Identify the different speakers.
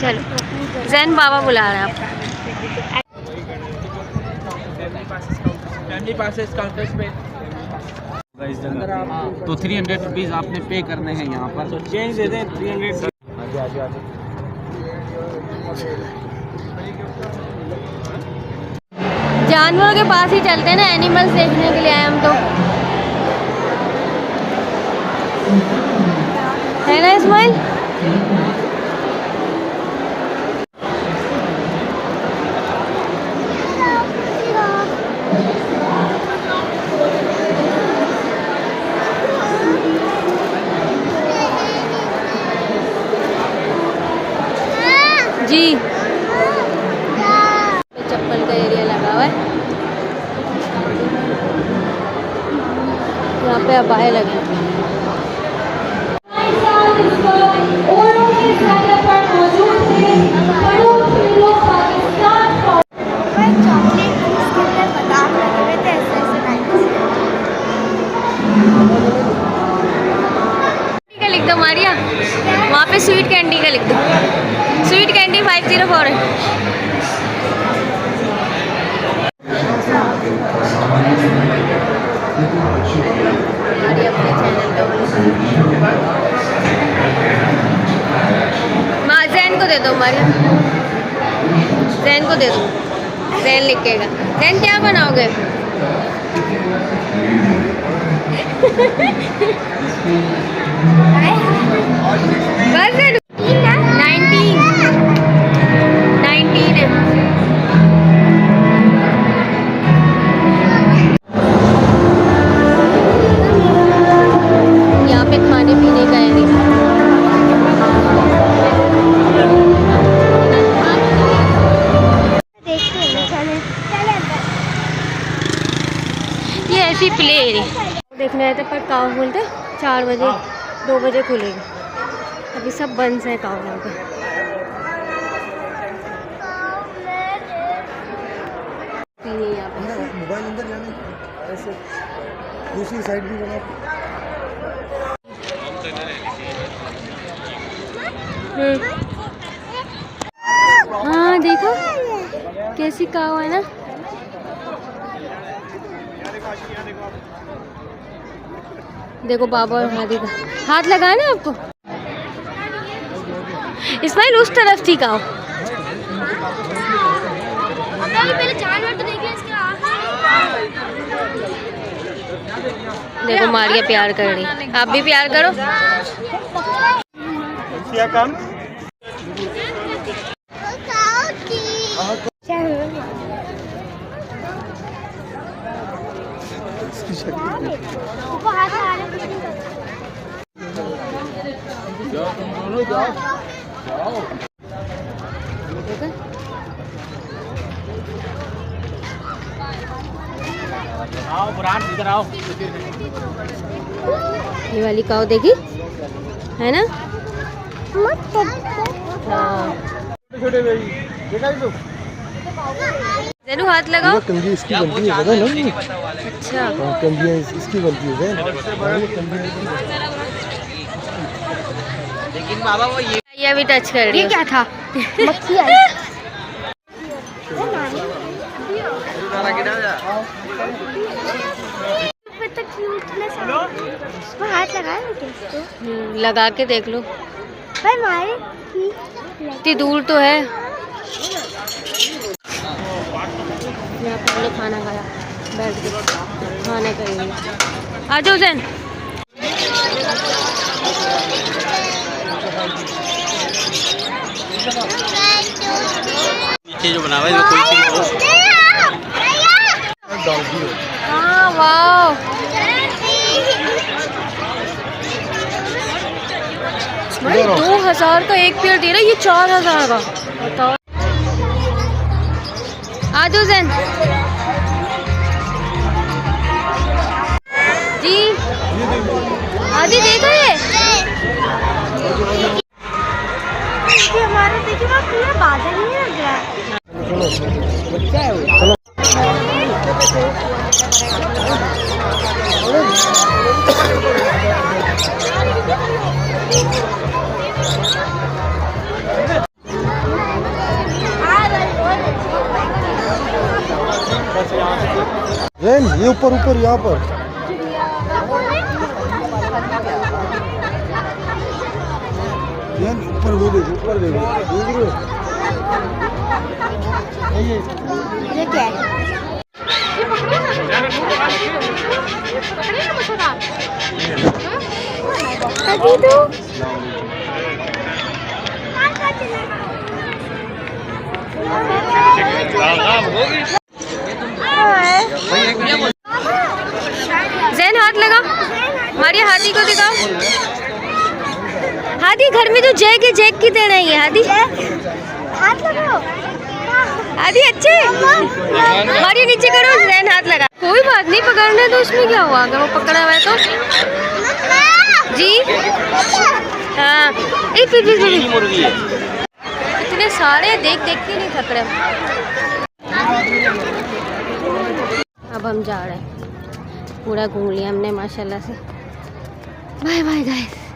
Speaker 1: चलो जैन बाबा बुला रहे हैं आप।
Speaker 2: फैमिली पासेस काउंटर्स पे
Speaker 3: तो 300 रुपीज़ आपने पे करने हैं यहाँ पर।
Speaker 2: तो चेंज दे दें 300।
Speaker 1: जानवरों के पास ही चलते हैं ना, एनिमल्स देखने के लिए आए हम तो, है ना इस्माइल? जी चप्पल का एरिया लगा हुआ है, यहाँ पे अबाए लगे। का लिख दो मारिया, वहाँ पे स्वीट कैंडी का लिख दो, स्वीट कैंडी 504 है। माँ जैन को दे दो, मारिया जैन को दे दो, जैन लिखेगा। जैन क्या बनाओगे? बस 19 है। यहाँ पे खाने पीने का है। ये ऐसी प्ले एरिया देखने आए थे, पर काव बोलते 4 बजे 2 बजे खुलेगी, अभी सब बंद है काव यहाँ पे। यहाँ पे
Speaker 4: मोबाइल अंदर जाने ऐसे दूसरी साइड भी बना।
Speaker 1: हाँ देखो कैसी काव है ना। देखो बाबा और हाथी का हाथ लगा ना आपको। इस्माइल उस तरफ थी काव। देखो मारिया प्यार कर रही, आप भी प्यार करो।
Speaker 3: आओ बुरान इधर आओ।
Speaker 1: ये वाली काव देखी है ना। हाँ जैनू हाथ लगाओ।
Speaker 4: कंगी इसकी बनती है ना।
Speaker 1: अच्छा
Speaker 4: कंगी इसकी बनती है।
Speaker 3: लेकिन बाबा वो
Speaker 1: ये भी टच कर रही है। क्या था? मक्खी आई। हाथ लगा के देख लो। इतनी दूर तो है। यहाँ पे हमने खाना खाया बैठ के, खाने का ही। आ जाओ जैन।
Speaker 3: नीचे जो बना हुआ है कोई
Speaker 1: हाँ वाह 2000 का एक पेड़ दे रहा है, ये 4000 का। बताओ। आ जाओ जैन जी। आदि देखो ये हमारे देखिए वहाँ पूरा बादल ही लग रहा है।
Speaker 4: ये ऊपर ऊपर यहाँ पर ये ऊपर वो देखो ऊपर देखो
Speaker 1: ये क्या है? अभी तो जैन हाथ लगा, हमारी हाथी को दिखाओ। हाथी घर में तो जैक की दे रही है। हाथी हाथ लगाओ, हाथी अच्छे हमारी नीचे करो। जैन हाथ लगा। कोई बात नहीं, पकड़ने तो उसमें क्या हुआ, अगर वो पकड़ा हुआ है तो जी। हाँ
Speaker 3: मुर्गी है।
Speaker 1: इतने सारे देख के नहीं थक रहे। अब हम जा रहे हैं, पूरा घूम लिया हमने माशाल्लाह से। Bye bye guys.